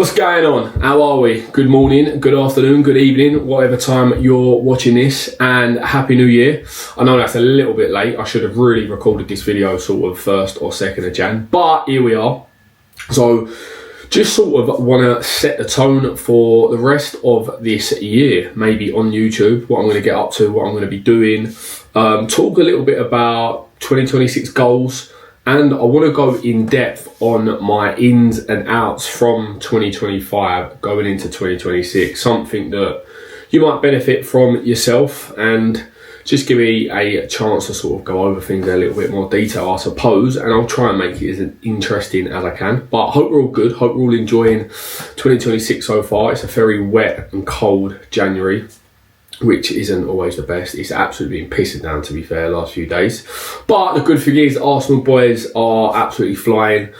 What's going on? How are we? Good morning, good afternoon, good evening, whatever time you're watching this, and Happy New Year. I know that's a little bit late. I should have really recorded this video sort of 1st or 2nd of Jan, but here we are. So just sort of want to set the tone for the rest of this year, maybe on YouTube, what I'm going to get up to, what I'm going to be doing, talk a little bit about 2026 goals. And I want to go in depth on my ins and outs from 2025 going into 2026, something that you might benefit from yourself, and just give me a chance to sort of go over things in a little bit more detail, I suppose, and I'll try and make it as interesting as I can. But I hope we're all good, hope we're all enjoying 2026 so far. It's a very wet and cold January, which isn't always the best. It's absolutely been pissing down, to be fair, last few days. But the good thing is Arsenal boys are absolutely flying.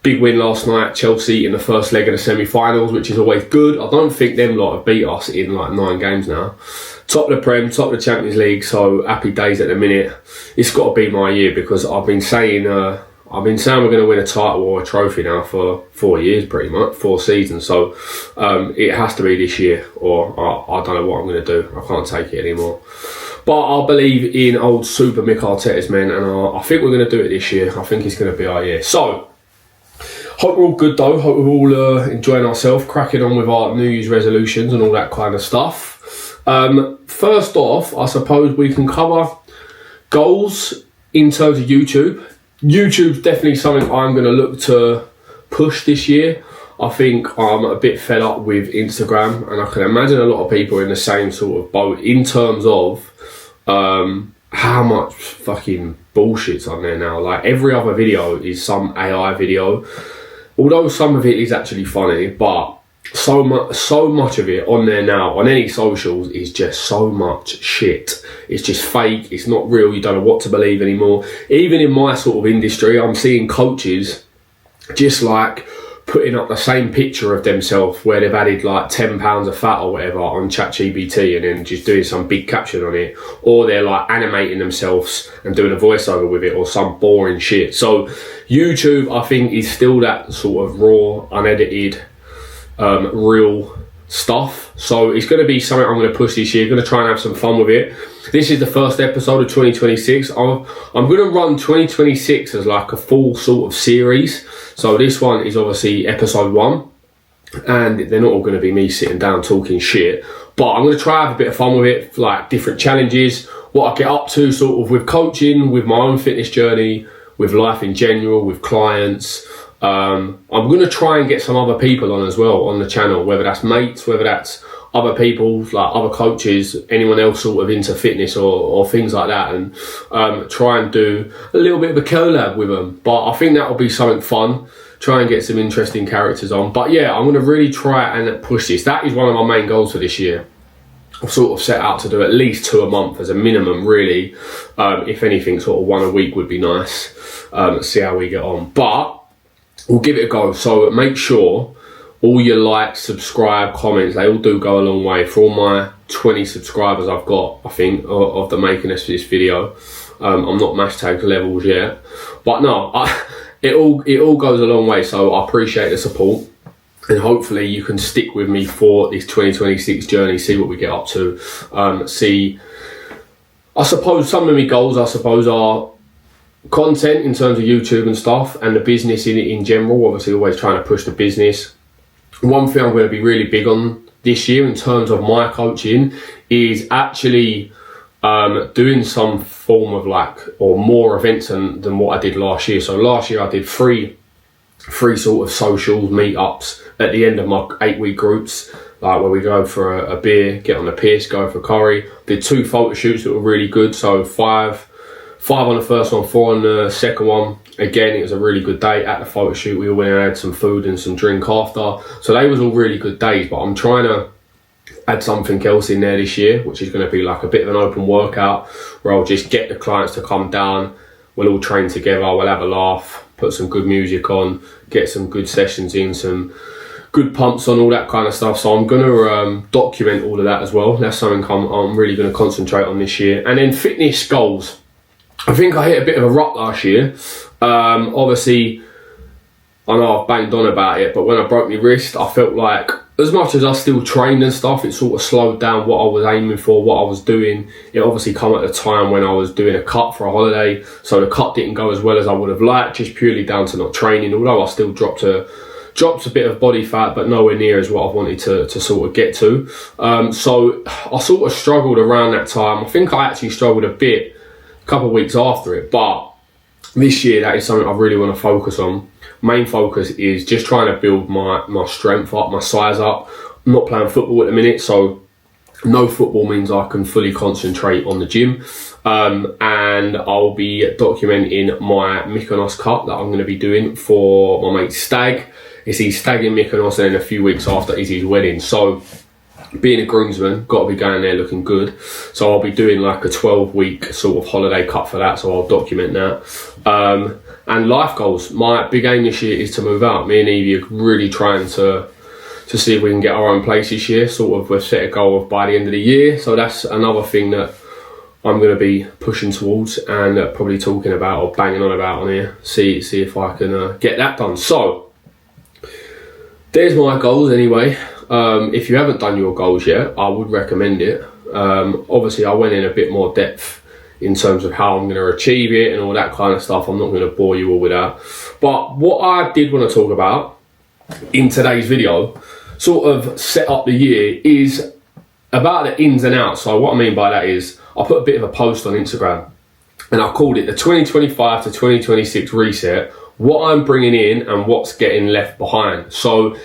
Big win last night, Chelsea in the first leg of the semi-finals, which is always good. I don't think them lot have beat us in like 9 games now. Top of the Prem, top of the Champions League, so happy days at the minute. It's got to be my year, because I've been saying we're going to win a title or a trophy now for 4 years, pretty much, 4 seasons. So it has to be this year, or I don't know what I'm going to do. I can't take it anymore. But I believe in old Super Mick Arteta's men, and I think we're going to do it this year. I think it's going to be our year. So hope we're all good though. Hope we're all enjoying ourselves, cracking on with our New Year's resolutions and all that kind of stuff. First off, I suppose we can cover goals in terms of YouTube. YouTube's definitely something I'm going to look to push this year. I think I'm a bit fed up with Instagram, and I can imagine a lot of people are in the same sort of boat in terms of how much fucking bullshit's on there now. Like, every other video is some AI video, although some of it is actually funny, but so much of it on there now, on any socials, is just so much shit. It's just fake, it's not real, you don't know what to believe anymore. Even in my sort of industry, I'm seeing coaches just like putting up the same picture of themselves where they've added like 10 pounds of fat or whatever on ChatGPT, and then just doing some big caption on it, or they're like animating themselves and doing a voiceover with it, or some boring shit. So YouTube, I think, is still that sort of raw, unedited, real stuff. So it's going to be something I'm going to push this year. Going to try and have some fun with it. This is the first episode of 2026. I'm going to run 2026 as like a full sort of series. So this one is obviously episode 1, and they're not all going to be me sitting down talking shit, but I'm going to try and have a bit of fun with it, like different challenges, what I get up to sort of with coaching, with my own fitness journey, with life in general, with clients. I'm going to try and get some other people on as well on the channel, whether that's mates, whether that's other people, like other coaches, anyone else sort of into fitness or things like that, and try and do a little bit of a collab with them. But I think that'll be something fun, try and get some interesting characters on. But yeah, I'm going to really try and push this. That is one of my main goals for this year. I've sort of set out to do at least 2 a month as a minimum, really. If anything, sort of 1 a week would be nice. See how we get on. But we'll give it a go. So make sure all your likes, subscribe, comments, they all do go a long way. For all my 20 subscribers I've got, I think, of the making of this video. I'm not hashtag levels yet, but no, it all goes a long way. So I appreciate the support, and hopefully you can stick with me for this 2026 journey. See what we get up to. I suppose some of my goals, are content in terms of YouTube and stuff, and the business in general. Obviously always trying to push the business. One thing I'm going to be really big on this year in terms of my coaching is actually doing some form of or more events than what I did last year. So last year I did three sort of socials, meetups at the end of my 8-week groups, like where we go for a beer, get on the piss, go for curry. Did 2 photo shoots that were really good, so 5 on the first one, 4 on the second one. Again, it was a really good day at the photo shoot. We all went and had some food and some drink after. So they was all really good days, but I'm trying to add something else in there this year, which is going to be like a bit of an open workout where I'll just get the clients to come down. We'll all train together. We'll have a laugh, put some good music on, get some good sessions in, some good pumps on, all that kind of stuff. So I'm going to document all of that as well. That's something I'm really going to concentrate on this year. And then fitness goals. I think I hit a bit of a rut last year. Obviously, I know I've banged on about it, but when I broke my wrist, I felt like, as much as I still trained and stuff, it sort of slowed down what I was aiming for, what I was doing. It obviously come at a time when I was doing a cut for a holiday, so the cut didn't go as well as I would have liked, just purely down to not training, although I still dropped a bit of body fat, but nowhere near as what I wanted to sort of get to. So I sort of struggled around that time. I think I actually struggled a bit a couple of weeks after it, but this year that is something I really want to focus on. Main focus is just trying to build my strength up, my size up. I'm not playing football at the minute, so no football means I can fully concentrate on the gym. And I'll be documenting my Mykonos cut that I'm going to be doing for my mate Stag. It's his stag in Mykonos, and then a few weeks after is his wedding. So being a groomsman, got to be going there looking good. So I'll be doing like a 12-week sort of holiday cut for that, so I'll document that. And life goals. My big aim this year is to move out. Me and Evie are really trying to see if we can get our own place this year. Sort of we've set a goal of by the end of the year. So that's another thing that I'm going to be pushing towards and probably talking about or banging on about on here. See if I can get that done. So there's my goals anyway. If you haven't done your goals yet, I would recommend it. Obviously, I went in a bit more depth in terms of how I'm going to achieve it and all that kind of stuff. I'm not going to bore you all with that. But what I did want to talk about in today's video, sort of set up the year, is about the ins and outs. So what I mean by that is, I put a bit of a post on Instagram and I called it the 2025 to 2026 reset, what I'm bringing in and what's getting left behind. So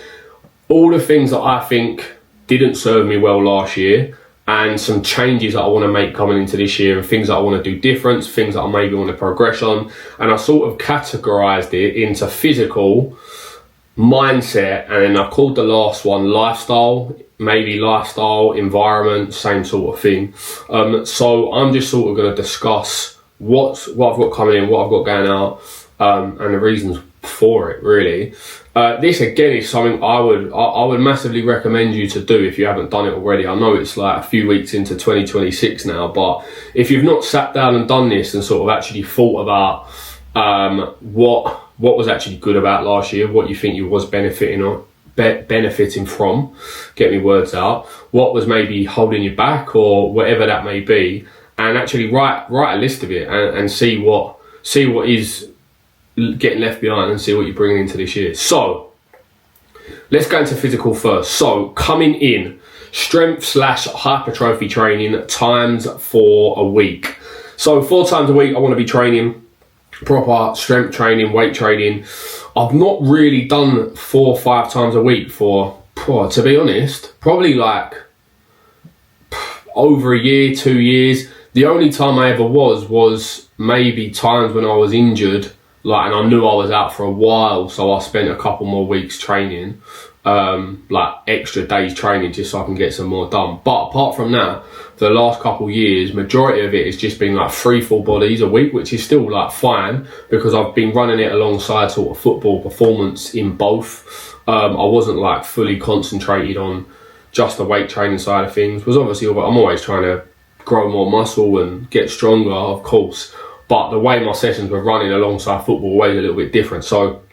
all the things that I think didn't serve me well last year, and some changes that I want to make coming into this year, and things that I want to do different, things that I maybe want to progress on. And I sort of categorized it into physical, mindset, and then I called the last one lifestyle, maybe lifestyle, environment, same sort of thing. So I'm just sort of going to discuss what I've got coming in, what I've got going out, and the reasons for it, really. This again is something I would massively recommend you to do if you haven't done it already. I know it's like a few weeks into 2026 now, but if you've not sat down and done this and sort of actually thought about what was actually good about last year, what you think you was benefiting from, get me words out, what was maybe holding you back or whatever that may be, and actually write a list of it and see what is getting left behind and see what you're bringing into this year. So let's go into physical first. So coming in, strength / hypertrophy training times for a week. So 4 times a week I want to be training proper strength training, weight training. I've not really done 4 or 5 times a week for, to be honest, probably like over a year, 2 years. The only time I ever was maybe times when I was injured, and I knew I was out for a while, so I spent a couple more weeks training, extra days training just so I can get some more done. But apart from that, for the last couple of years, majority of it has just been like 3 full bodies a week, which is still like fine because I've been running it alongside sort of football performance in both. I wasn't like fully concentrated on just the weight training side of things. Was obviously, I'm always trying to grow more muscle and get stronger, of course. But the way my sessions were running alongside football were always a little bit different. So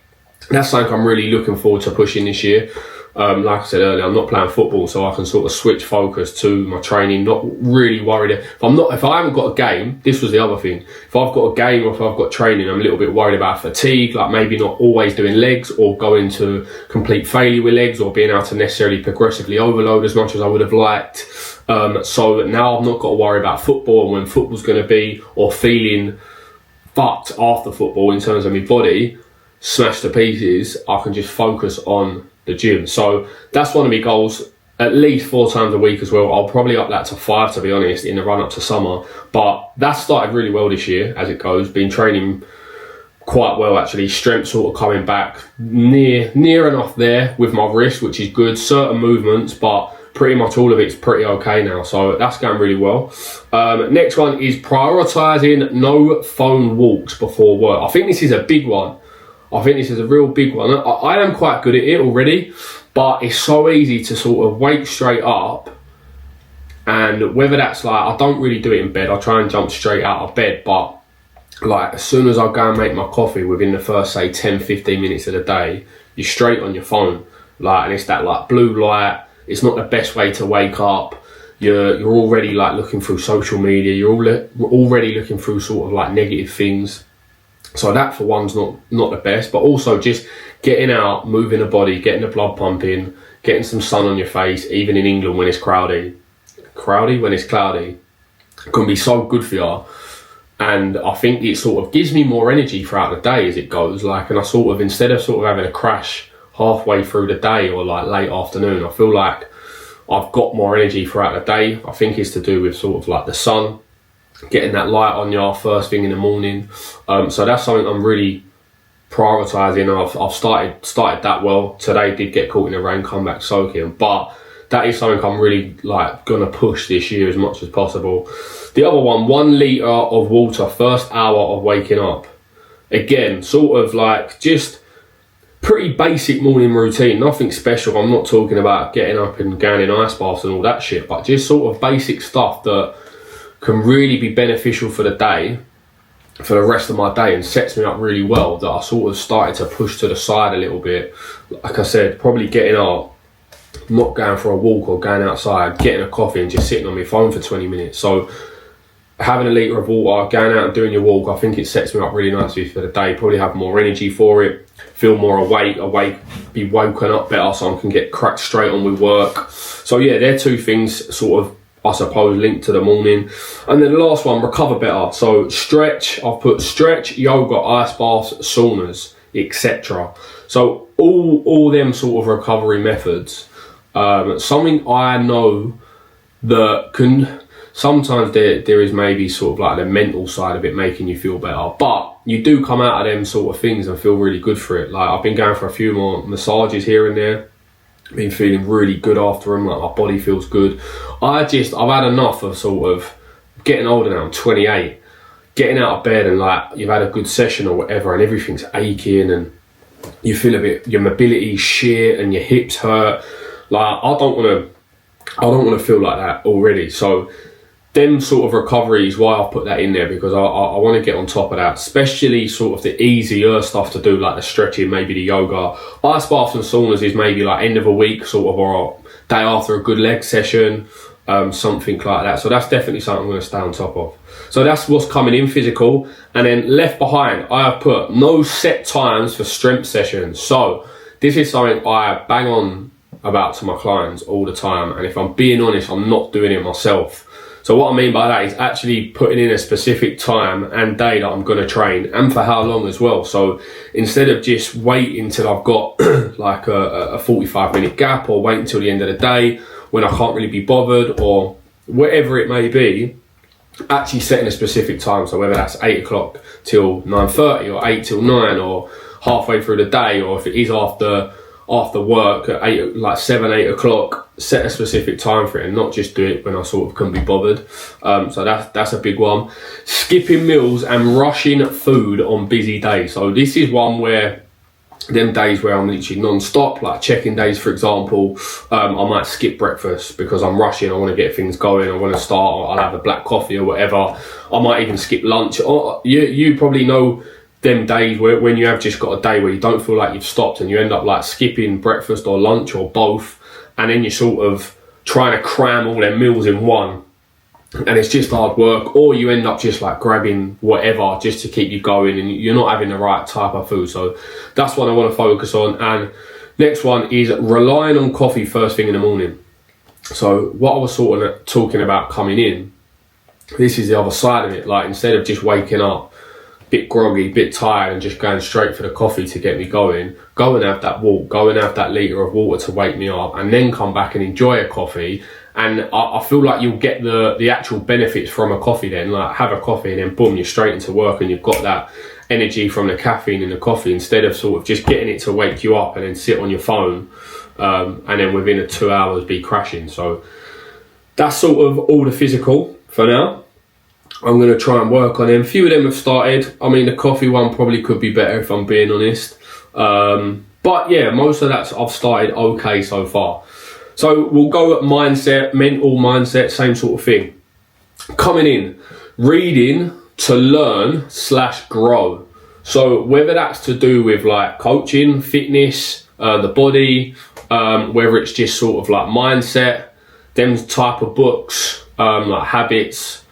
that's something I'm really looking forward to pushing this year. Like I said earlier, I'm not playing football, so I can sort of switch focus to my training, not really worried. If I haven't got a game, this was the other thing. If I've got a game or if I've got training, I'm a little bit worried about fatigue, like maybe not always doing legs or going to complete failure with legs or being able to necessarily progressively overload as much as I would have liked. So now I've not got to worry about football and when football's going to be, or feeling fucked after football in terms of my body, smashed to pieces. I can just focus on the gym. So that's one of my goals, at least 4 times a week as well. I'll probably up that to 5, to be honest, in the run up to summer. But that started really well this year as it goes. Been training quite well actually. Strength sort of coming back near enough there with my wrist, which is good. Certain movements, but pretty much all of it's pretty okay now. So that's going really well. Next one is prioritising no phone walks before work. I think this is a big one. I think this is a real big one. I am quite good at it already, but it's so easy to sort of wake straight up, and whether that's like, I don't really do it in bed. I try and jump straight out of bed, but like as soon as I go and make my coffee, within the first say 10-15 minutes of the day, you're straight on your phone, like, and it's that like blue light. It's not the best way to wake up. You're already like looking through social media, you're already looking through sort of like negative things. So that for one's not the best, but also just getting out, moving the body, getting the blood pumping, getting some sun on your face, even in England when it's cloudy, can be so good for you. And I think it sort of gives me more energy throughout the day as it goes, like, and I sort of, instead of sort of having a crash halfway through the day or like late afternoon, I feel like I've got more energy throughout the day. I think it's to do with sort of like the sun, getting that light on you first thing in the morning. So that's something I'm really prioritising. I've started that well. Today did get caught in the rain, come back soaking, but that is something I'm really like gonna push this year as much as possible. The other one, 1 litre of water first hour of waking up. Again, sort of like just pretty basic morning routine, nothing special. I'm not talking about getting up and going in ice baths and all that shit, but just sort of basic stuff that can really be beneficial for the day, for the rest of my day, and sets me up really well, that I sort of started to push to the side a little bit. Like I said, probably getting up, not going for a walk or going outside, getting a coffee and just sitting on my phone for 20 minutes. So having a litre of water, going out and doing your walk, I think it sets me up really nicely for the day. Probably have more energy for it, feel more awake, be woken up better so I can get cracked straight on with work. So yeah, they're two things sort of, I suppose, linked to the morning. And then the last one, recover better. So stretch, I've put stretch, yoga, ice baths, saunas, etc. So all them sort of recovery methods. Something I know that can, sometimes there is maybe sort of like the mental side of it making you feel better, but you do come out of them sort of things and feel really good for it. Like I've been going for a few more massages here and there, been feeling really good after them, like my body feels good. I've had enough of sort of getting older now. I'm 28, getting out of bed and like you've had a good session or whatever and everything's aching and you feel a bit, your mobility's shit and your hips hurt. Like I don't want to feel like that already. So them sort of recoveries, why I've put that in there, because I want to get on top of that, especially sort of the easier stuff to do, like the stretching, maybe the yoga. Ice baths and saunas is maybe like end of a week sort of, or a day after a good leg session, something like that. So that's definitely something I'm going to stay on top of. So that's what's coming in physical. And then left behind, I have put no set times for strength sessions. So this is something I bang on about to my clients all the time, and if I'm being honest, I'm not doing it myself. So what I mean by that is actually putting in a specific time and day that I'm going to train, and for how long as well. So instead of just waiting till I've got like a 45-minute gap, or wait until the end of the day when I can't really be bothered, or whatever it may be, actually setting a specific time. So whether that's 8 o'clock till 9:30, or 8 till 9, or halfway through the day, or if it is after work at 7, 8 o'clock, set a specific time for it and not just do it when I sort of couldn't be bothered. So that's a big one. Skipping meals and rushing food on busy days. So this is one where them days where I'm literally non-stop, like check-in days, for example, I might skip breakfast because I'm rushing, I want to get things going, I want to start, I'll have a black coffee or whatever. I might even skip lunch. Or you probably know them days when you have just got a day where you don't feel like you've stopped and you end up like skipping breakfast or lunch or both, and then you're sort of trying to cram all their meals in one, and it's just hard work, or you end up just like grabbing whatever just to keep you going and you're not having the right type of food. So that's what I want to focus on. And next one is relying on coffee first thing in the morning. So what I was sort of talking about coming in, this is the other side of it. Like instead of just waking up bit groggy, bit tired and just going straight for the coffee to get me going, go and have that walk, go and have that litre of water to wake me up, and then come back and enjoy a coffee. And I feel like you'll get the actual benefits from a coffee then. Like have a coffee and then boom, you're straight into work and you've got that energy from the caffeine in the coffee, instead of sort of just getting it to wake you up and then sit on your phone and then within 2 hours be crashing. So that's sort of all the physical for now. I'm going to try and work on them. A few of them have started. I mean, the coffee one probably could be better if I'm being honest. But yeah, most of that I've started okay so far. So we'll go at mindset, mental mindset, same sort of thing. Coming in, reading to learn / grow. So whether that's to do with like coaching, fitness, the body, whether it's just sort of like mindset, them type of books, like habits,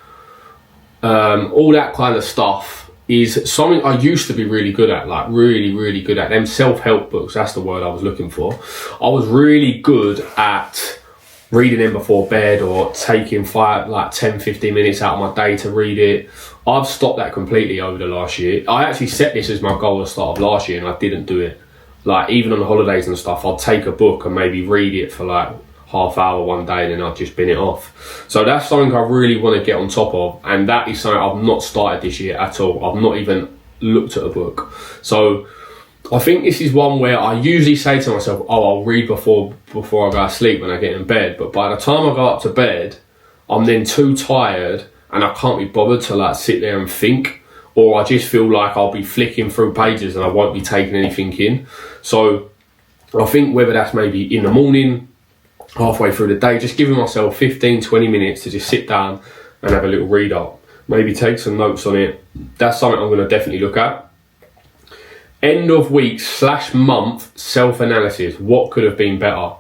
all that kind of stuff is something I used to be really good at, like really good at. Them self-help books, that's the word I was looking for. I was really good at reading them before bed, or taking 10-15 minutes out of my day to read it. I've stopped that completely over the last year. I actually set this as my goal at the start of last year, and I didn't do it. Like, even on the holidays and stuff, I'd take a book and maybe read it for like half hour one day, and then I'd just bin it off. So that's something I really want to get on top of, and that is something I've not started this year at all. I've not even looked at a book. So I think this is one where I usually say to myself, I'll read before I go to sleep when I get in bed. But by the time I go up to bed, I'm then too tired and I can't be bothered to like sit there and think, or I just feel like I'll be flicking through pages and I won't be taking anything in. So I think whether that's maybe in the morning, halfway through the day, just giving myself 15-20 minutes to just sit down and have a little read up, maybe take some notes on it. That's something I'm going to definitely look at. End of week / month self-analysis. What could have been better?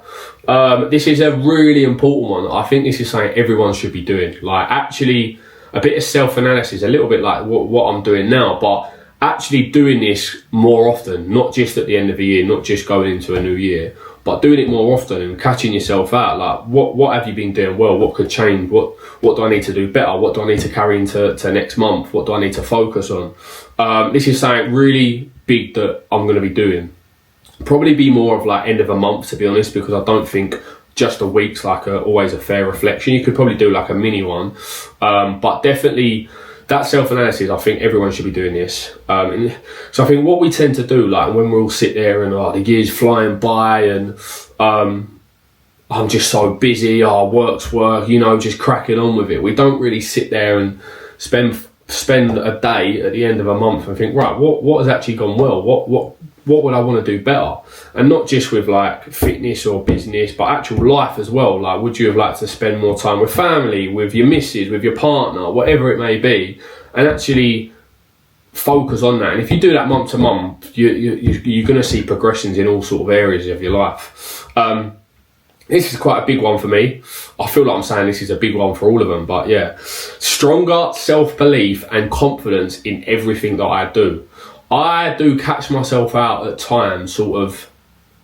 This is a really important one. I think this is something everyone should be doing. Like, actually, a bit of self-analysis, a little bit like what I'm doing now, but actually doing this more often, not just at the end of the year, not just going into a new year, but doing it more often and catching yourself out. Like, what have you been doing well? What could change? What do I need to do better? What do I need to carry into next month? What do I need to focus on? This is something really big that I'm going to be doing. Probably be more of like end of a month, to be honest, because I don't think just a week's like always a fair reflection. You could probably do like a mini one, but definitely that self-analysis, I think everyone should be doing this. So I think what we tend to do, like when we all sit there and the year's flying by and I'm just so busy, work's work, just cracking on with it. We don't really sit there and spend a day at the end of a month and think, right, what has actually gone well? What would I want to do better? And not just with like fitness or business, but actual life as well. Like, would you have liked to spend more time with family, with your missus, with your partner, whatever it may be, and actually focus on that? And if you do that month to month, you're going to see progressions in all sort of areas of your life. This is quite a big one for me. I feel like I'm saying this is a big one for all of them, but yeah. Stronger self-belief and confidence in everything that I do. I do catch myself out at times, sort of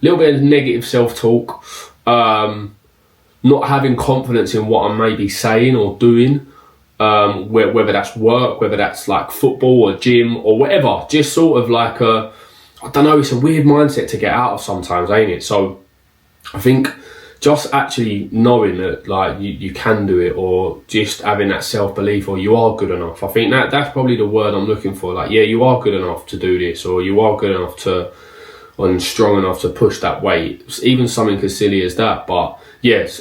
a little bit of negative self-talk, not having confidence in what I'm maybe saying or doing, whether that's work, whether that's like football or gym or whatever. Just sort of like I don't know, it's a weird mindset to get out of sometimes, ain't it? So I think just actually knowing that like you can do it, or just having that self-belief, or you are good enough. I think that's probably the word I'm looking for. Like, yeah, you are good enough to do this, or you are good enough and strong enough to push that weight. Even something as silly as that. But yes,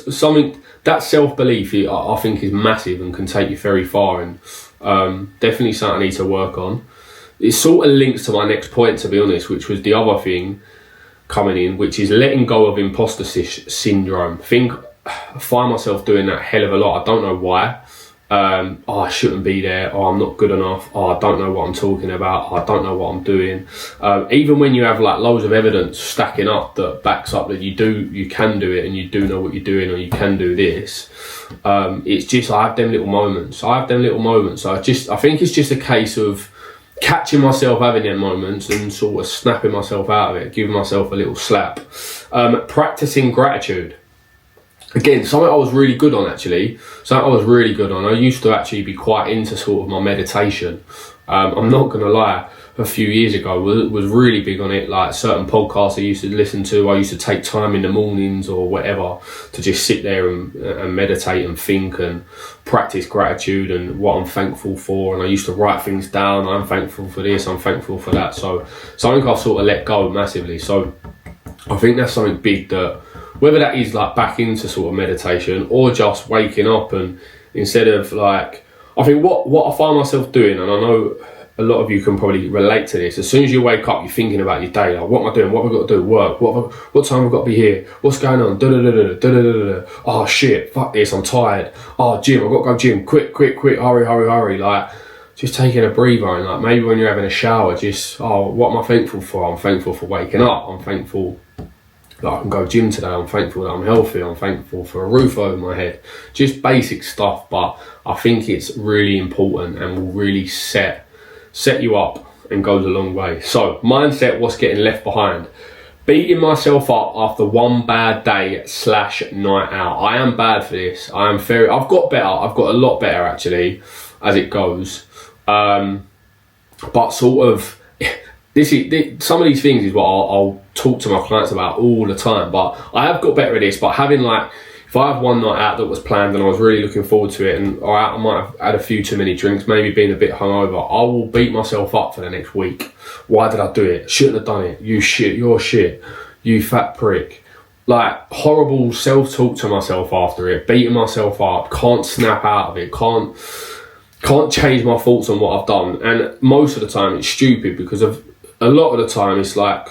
that self-belief I think is massive and can take you very far, and definitely something I need to work on. It sort of links to my next point, to be honest, which was the other thing coming in, which is letting go of imposter syndrome. I find myself doing that hell of a lot. I don't know why. I shouldn't be there. I'm not good enough. I don't know what I'm talking about. I don't know what I'm doing. Even when you have like loads of evidence stacking up that backs up that you can do it, and you do know what you're doing, or you can do this. It's just, I have them little moments. So I think it's just a case of catching myself having them moments and sort of snapping myself out of it, giving myself a little slap. Practicing gratitude. Again, something I was really good on, actually. I used to actually be quite into sort of my meditation. I'm not going to lie, a few years ago was really big on it. Like certain podcasts I used to listen to, I used to take time in the mornings or whatever to just sit there and meditate and think and practice gratitude and what I'm thankful for. And I used to write things down. I'm thankful for this, I'm thankful for that. So I think I've sort of let go massively. So I think that's something big, that whether that is like back into sort of meditation or just waking up, and instead of like, I think what I find myself doing, and I know a lot of you can probably relate to this, as soon as you wake up, you're thinking about your day, like, what am I doing? What have I got to do? Work? What time have I got to be here? What's going on? Oh shit, fuck this, I'm tired. Oh, gym, I've got to go gym. Quick, hurry. Like, just taking a breather, and like maybe when you're having a shower, just, oh, what am I thankful for? I'm thankful for waking up. I'm thankful that I can go gym today. I'm thankful that I'm healthy. I'm thankful for a roof over my head. Just basic stuff, but I think it's really important and will really set you up and goes a long way. So mindset, what's getting left behind? Beating myself up after one bad day / night out. I am bad for this. I've got better. I've got a lot better actually as it goes. But sort of, some of these things is what I'll talk to my clients about all the time. But I have got better at this. But having like, if I have one night out that was planned and I was really looking forward to it, and I might have had a few too many drinks, maybe been a bit hungover, I will beat myself up for the next week. Why did I do it? Shouldn't have done it. You shit, you're shit. You fat prick. Like horrible self-talk to myself after it, beating myself up, can't snap out of it, can't change my thoughts on what I've done. And most of the time it's stupid, because of a lot of the time it's like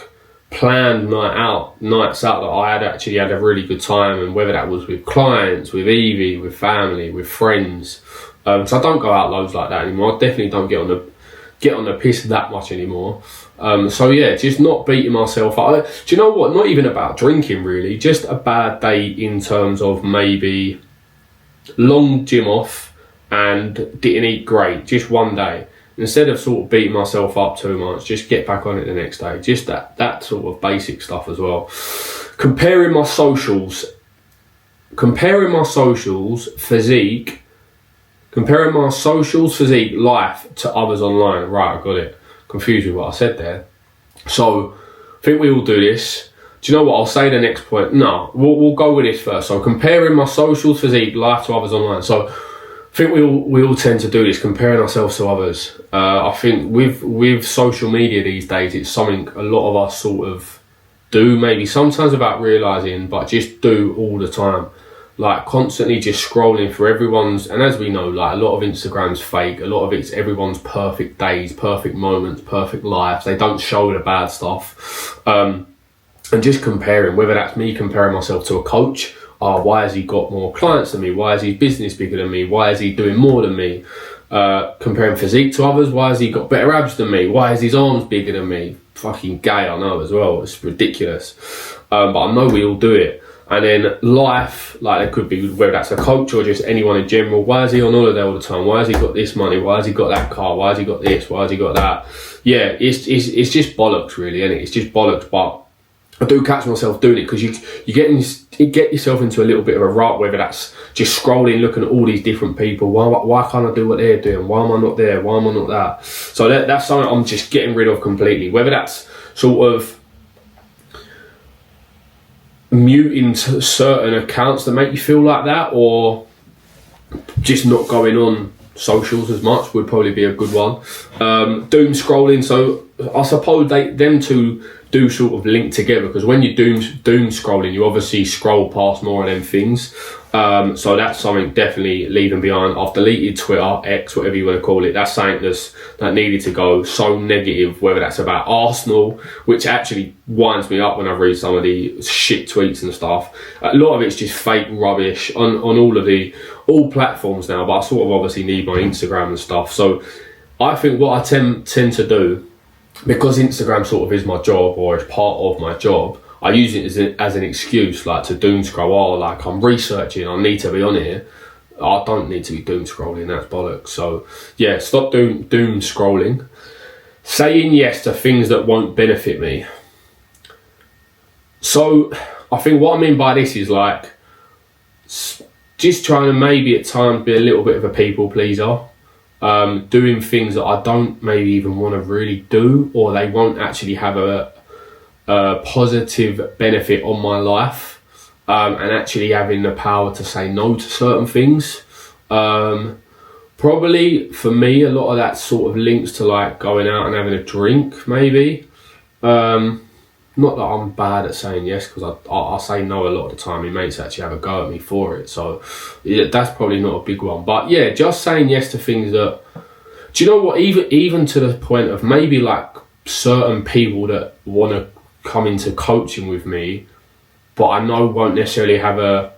planned nights out that I had actually had a really good time, and whether that was with clients, with Evie, with family, with friends. So I don't go out loads like that anymore. I definitely don't get on the piss that much anymore. So yeah, just not beating myself up. Do you know what? Not even about drinking really, just a bad day in terms of maybe long gym off and didn't eat great, just one day. Instead of sort of beating myself up too much, just get back on it the next day. Just that sort of basic stuff as well. Comparing my socials physique life to others online. Right, I got it. Confused with what I said there. So I think we all do this. Do you know what? I'll say the next point. No, we'll go with this first. So comparing my socials physique life to others online. So I think we all tend to do this, comparing ourselves to others. I think with social media these days, it's something a lot of us sort of do, maybe sometimes without realising, but just do all the time. Like constantly just scrolling for everyone's, and as we know, like a lot of Instagram's fake, a lot of it's everyone's perfect days, perfect moments, perfect lives. They don't show the bad stuff. And just comparing, whether that's me comparing myself to a coach. Why has he got more clients than me? Why is his business bigger than me? Why is he doing more than me? Comparing physique to others, why has he got better abs than me? Why is his arms bigger than me? Fucking gay, I know as well. It's ridiculous. But I know we all do it. And then life, like it could be whether that's a coach or just anyone in general. Why is he on holiday all the time? Why has he got this money? Why has he got that car? Why has he got this? Why has he got that? Yeah, it's just bollocks really, isn't it? It's just bollocks. But I do catch myself doing it, because you get yourself into a little bit of a rut, whether that's just scrolling, looking at all these different people. Why can't I do what they're doing? Why am I not there? Why am I not that? So that's something I'm just getting rid of completely. Whether that's sort of muting certain accounts that make you feel like that, or just not going on socials as much would probably be a good one. Doom scrolling. So I suppose them two do sort of link together, because when you're doom scrolling, you obviously scroll past more of them things. So that's something definitely leaving behind. I've deleted Twitter, X, whatever you want to call it. That's something that needed to go. So negative, whether that's about Arsenal, which actually winds me up when I read some of the shit tweets and stuff. A lot of it's just fake rubbish on all platforms now, but I sort of obviously need my Instagram and stuff. So I think what I tend to do, because Instagram sort of is my job, or is part of my job, I use it as an excuse, like to doom scroll. Like I'm researching, I need to be on here. I don't need to be doom scrolling, that's bollocks. So yeah, stop doom scrolling. Saying yes to things that won't benefit me. So I think what I mean by this is like just trying to maybe at times be a little bit of a people pleaser. Doing things that I don't maybe even want to really do, or they won't actually have a positive benefit on my life, and actually having the power to say no to certain things. Probably for me, a lot of that sort of links to like going out and having a drink, maybe. Not that I'm bad at saying yes, because I say no a lot of the time. My mates actually have a go at me for it. So yeah, that's probably not a big one. But yeah, just saying yes to things that, do you know what, even to the point of maybe like certain people that want to come into coaching with me, but I know won't necessarily have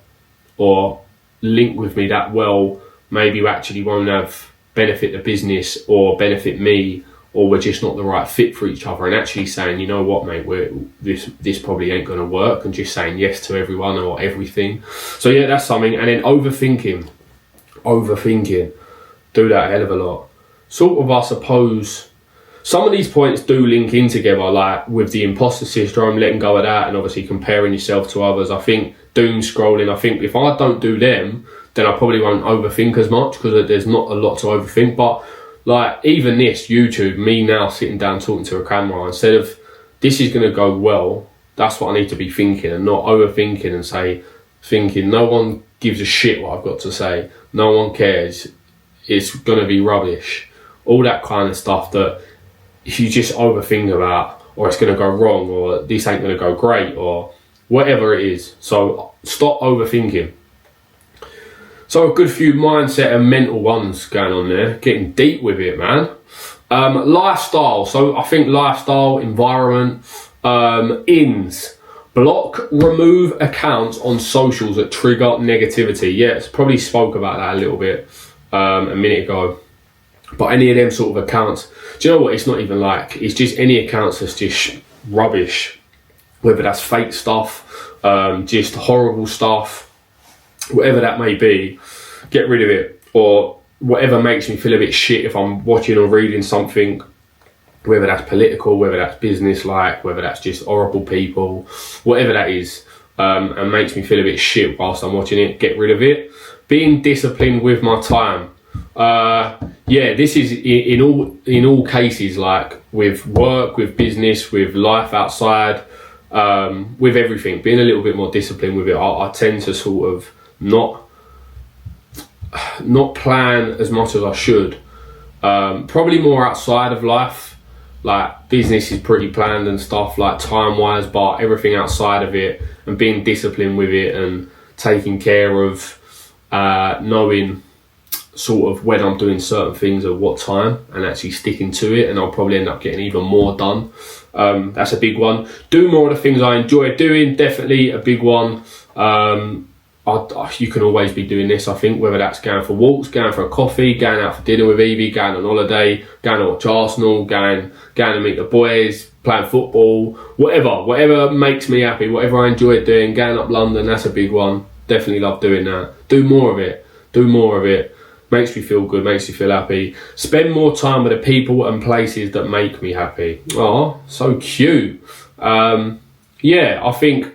or link with me that well, maybe actually won't have benefit the business or benefit me, or we're just not the right fit for each other, and actually saying, you know what, mate, this probably ain't going to work, and just saying yes to everyone or everything. So yeah, that's something. And then overthinking, do that a hell of a lot. Sort of, I suppose, some of these points do link in together, like with the imposter syndrome, letting go of that, and obviously comparing yourself to others. I think doom scrolling, I think if I don't do them, then I probably won't overthink as much, because there's not a lot to overthink. But like even this YouTube, me now sitting down talking to a camera, instead of this is going to go well, that's what I need to be thinking, and not overthinking and thinking no one gives a shit what I've got to say, no one cares, it's going to be rubbish, all that kind of stuff that if you just overthink about, or it's going to go wrong, or this ain't going to go great, or whatever it is. So stop overthinking. So a good few mindset and mental ones going on there, getting deep with it, man. Lifestyle. So I think lifestyle, environment, ins. Block, remove accounts on socials that trigger negativity. Yes, probably spoke about that a little bit a minute ago. But any of them sort of accounts, do you know what? It's not even like, it's just any accounts that's just rubbish. Whether that's fake stuff, just horrible stuff, whatever that may be, get rid of it. Or whatever makes me feel a bit shit if I'm watching or reading something, whether that's political, whether that's business, like whether that's just horrible people, whatever that is, and makes me feel a bit shit whilst I'm watching it, get rid of it. Being disciplined with my time. Yeah, this is in all cases, like with work, with business, with life outside, with everything, being a little bit more disciplined with it. I tend to sort of not plan as much as I should. Probably more outside of life, like business is pretty planned and stuff, like time wise, but everything outside of it, and being disciplined with it and taking care of knowing sort of when I'm doing certain things at what time, and actually sticking to it, and I'll probably end up getting even more done. That's a big one. Do more of the things I enjoy doing, definitely a big one. You can always be doing this, I think, whether that's going for walks, going for a coffee, going out for dinner with Evie, going on holiday, going to watch Arsenal, going to meet the boys, playing football, whatever makes me happy, whatever I enjoy doing, going up London, that's a big one. Definitely love doing that. Do more of it. Makes me feel good, makes me feel happy. Spend more time with the people and places that make me happy. Oh, so cute. Yeah, I think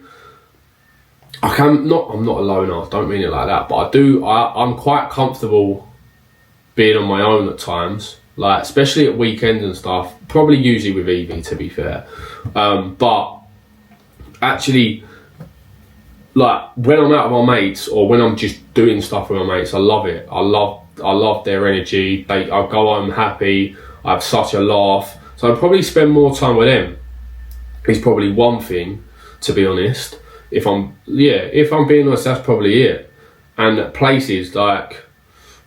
I'm not a loner, don't mean it like that, but I'm quite comfortable being on my own at times, like especially at weekends and stuff, probably usually with Evie, to be fair. But actually, like when I'm out with my mates, or when I'm just doing stuff with my mates, I love it. I love their energy. I go home happy. I have such a laugh. So I'd probably spend more time with them. Is probably one thing, to be honest. If I'm being honest, that's probably it. And places like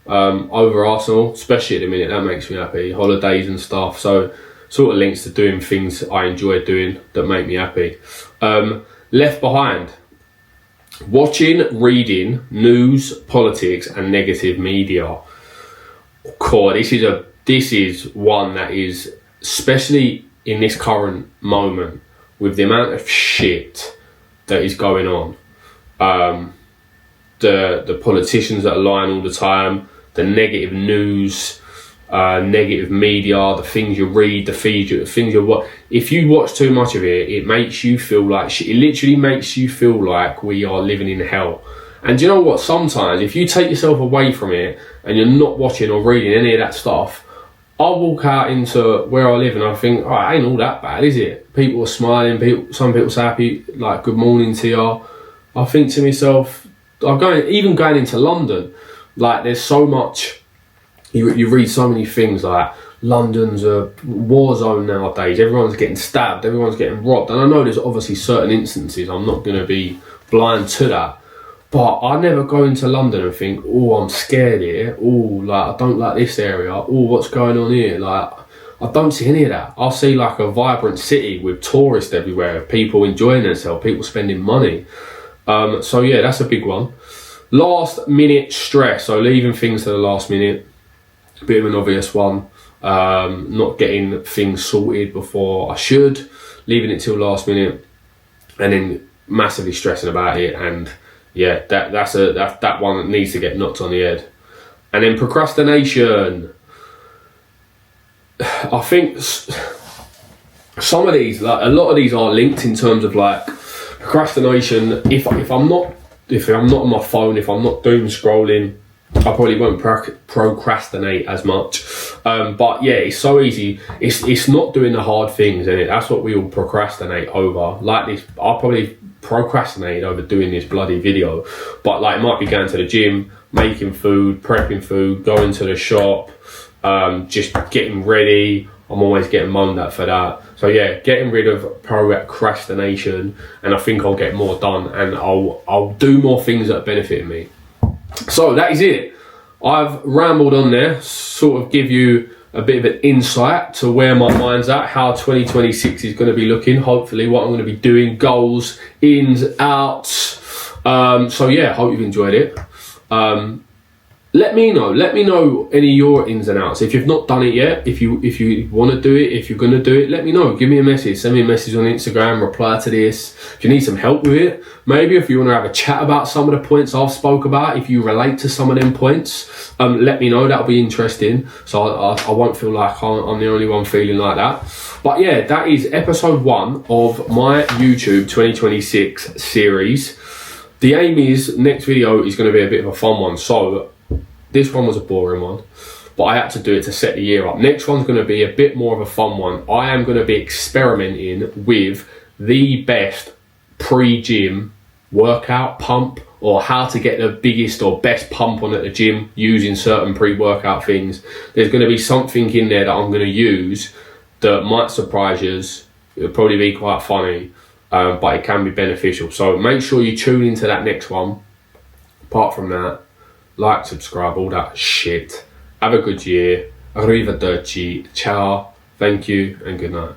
over Arsenal, especially at the minute, that makes me happy. Holidays and stuff. So sort of links to doing things I enjoy doing that make me happy. Left behind. Watching, reading news, politics, and negative media. Core. This is one that is, especially in this current moment, with the amount of shit that is going on. The politicians that are lying all the time, the negative news, negative media, the things you read, the things you watch. If you watch too much of it, it makes you feel like shit. It literally makes you feel like we are living in hell. And do you know what? Sometimes if you take yourself away from it and you're not watching or reading any of that stuff, I'll walk out into where I live and I think, oh, it ain't all that bad, is it? People are smiling, some people say happy, like good morning to you. I think to myself, even going into London, like there's so much, you read so many things like London's a war zone nowadays, everyone's getting stabbed, everyone's getting robbed. And I know there's obviously certain instances, I'm not going to be blind to that. But I never go into London and think, oh, I'm scared here. Oh, like, I don't like this area. Oh, what's going on here? Like, I don't see any of that. I see like a vibrant city with tourists everywhere, people enjoying themselves, people spending money. So yeah, that's a big one. Last minute stress. So leaving things to the last minute. bit of an obvious one. Not getting things sorted before I should, leaving it till last minute, and then massively stressing about it. And yeah, that's that one that needs to get knocked on the head. And then procrastination. I think some of these, like a lot of these, are linked in terms of like procrastination. If I'm not on my phone, if I'm not doom scrolling, I probably won't procrastinate as much. But yeah, it's so easy. It's not doing the hard things, and that's what we all procrastinate over. Like this, I'll probably procrastinate over doing this bloody video, but like it might be going to the gym, making food, prepping food, going to the shop, just getting ready. I'm always getting moaned at for that. So yeah, getting rid of procrastination, and I think I'll get more done, and I'll do more things that are benefiting me. So that is it. I've rambled on there, sort of give you a bit of an insight to where my mind's at, how 2026 is going to be looking, hopefully what I'm going to be doing, goals, ins, outs. So yeah, hope you've enjoyed it. Let me know any of your ins and outs. If you've not done it yet, if you want to do it, if you're going to do it, let me know. Give me a message, send me a message on Instagram, reply to this. If you need some help with it, maybe if you want to have a chat about some of the points I've spoke about, if you relate to some of them points, let me know. That'll be interesting. So I won't feel like I'm the only one feeling like that. But yeah, that is episode 1 of my YouTube 2026 series. The aim is, next video is going to be a bit of a fun one. So this one was a boring one, but I had to do it to set the year up. Next one's going to be a bit more of a fun one. I am going to be experimenting with the best pre-gym workout pump, or how to get the biggest or best pump on at the gym using certain pre-workout things. There's going to be something in there that I'm going to use that might surprise you. It'll probably be quite funny, but it can be beneficial. So make sure you tune into that next one. Apart from that, like, subscribe, all that shit. Have a good year. Arrivederci. Ciao. Thank you and good night.